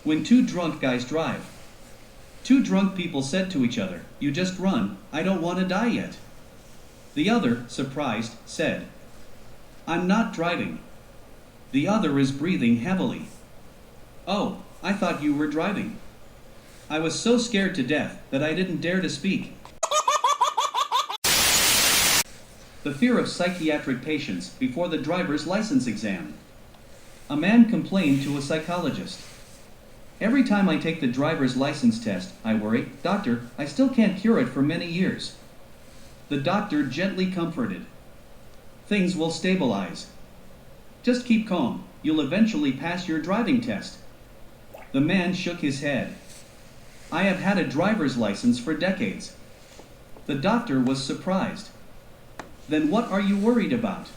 When two drunk guys drive. Two drunk people said to each other, "You just run, I don't want to die yet." The other, surprised, said, "I'm not driving." The other is breathing heavily. "Oh, I thought you were driving." I was so scared to death that I didn't dare to speak. The fear of psychiatric patients before the driver's license exam. A man complained to a psychologist. "Every time I take the driver's license test, I worry. Doctor, I still can't cure it for many years." The doctor gently comforted. "Things will stabilize. Just keep calm, you'll eventually pass your driving test." The man shook his head. "I have had a driver's license for decades." The doctor was surprised. "Then what are you worried about?"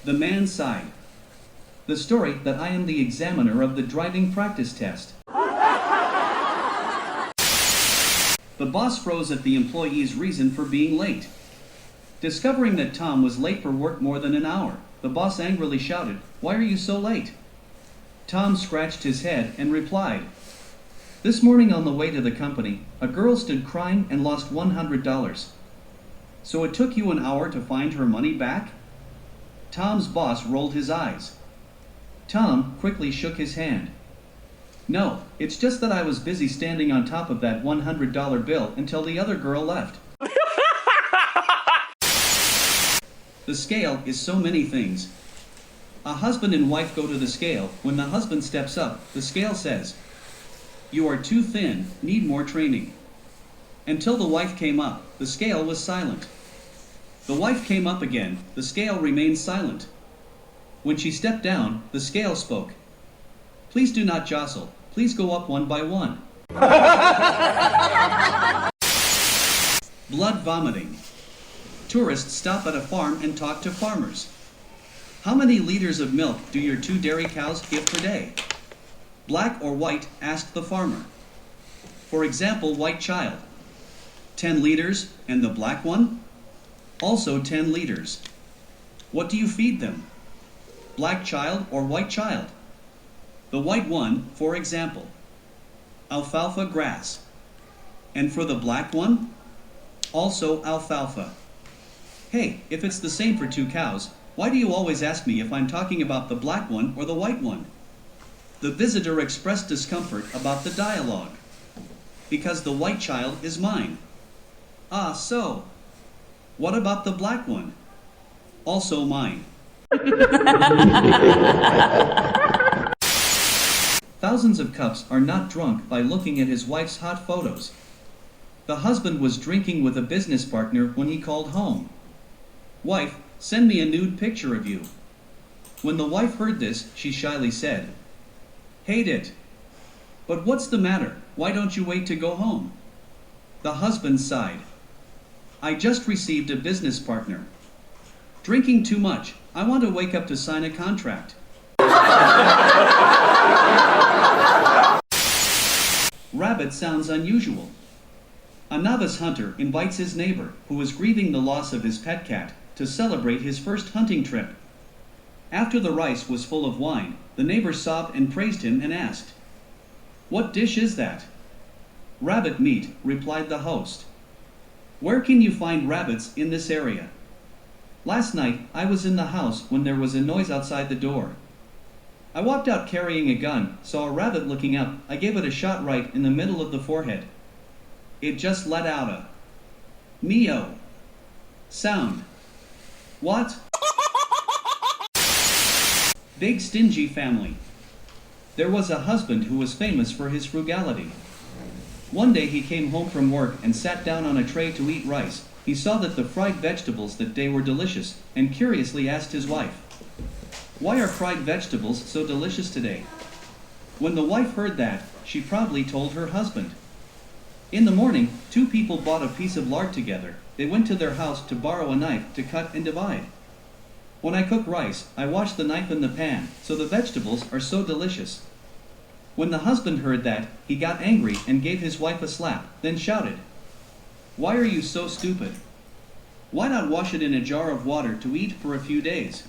The man sighed. "The story that I am the examiner of the driving practice test." The boss froze at the employee's reason for being late. Discovering that Tom was late for work more than an hour, the boss angrily shouted, "Why are you so late?" Tom scratched his head and replied, "This morning on the way to the company, a girl stood crying and lost $100. So it took you an hour to find her money back?" Tom's boss rolled his eyes. Tom quickly shook his hand. "No, it's just that I was busy standing on top of that $100 bill until the other girl left." The scale is so many things. A husband and wife go to the scale. When the husband steps up, the scale says, "You are too thin, need more training." Until the wife came up, the scale was silent. The wife came up again, the scale remained silent. When she stepped down, the scale spoke. "Please do not jostle, please go up one by one." Blood vomiting. Tourists stop at a farm and talk to farmers. "How many liters of milk do your 2 dairy cows give per day?" "Black or white?" asked the farmer. For example, white child. 10 liters, and the black one? Also 10 liters. What do you feed them? Black child or white child? The white one, for example. Alfalfa grass. And for the black one? Also alfalfa. Hey, if it's the same for 2 cows, why do you always ask me if I'm talking about the black one or the white one? The visitor expressed discomfort about the dialogue. "Because the white child is mine." "Ah, so. What about the black one?" "Also mine." Thousands of cups are not drunk by looking at his wife's hot photos. The husband was drinking with a business partner when he called home. "Wife, send me a nude picture of you." When the wife heard this, she shyly said, "Hate it. But what's the matter? Why don't you wait to go home?" The husband sighed. "I just received a business partner. Drinking too much. I want to wake up to sign a contract." Rabbit sounds unusual. A novice hunter invites his neighbor, who is grieving the loss of his pet cat, to celebrate his first hunting trip. After the rice was full of wine, the neighbor sobbed and praised him and asked, "What dish is that?" "Rabbit meat," replied the host. "Where can you find rabbits in this area?" "Last night, I was in the house when there was a noise outside the door. I walked out carrying a gun, saw a rabbit looking up, I gave it a shot right in the middle of the forehead. It just let out a meow sound." What? Big stingy family. There was a husband who was famous for his frugality. One day he came home from work and sat down on a tray to eat rice. He saw that the fried vegetables that day were delicious, and curiously asked his wife, "Why are fried vegetables so delicious today?" When the wife heard that, she proudly told her husband. In the morning, 2 people bought a piece of lard together. They went to their house to borrow a knife to cut and divide. "When I cook rice, I wash the knife in the pan, so the vegetables are so delicious." When the husband heard that, he got angry and gave his wife a slap, then shouted, "Why are you so stupid? Why not wash it in a jar of water to eat for a few days?"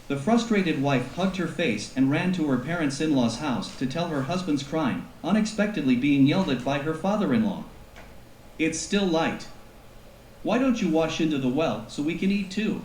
The frustrated wife hugged her face and ran to her parents-in-law's house to tell her husband's crime, unexpectedly being yelled at by her father-in-law. It's still light. Why don't you wash into the well so we can eat too?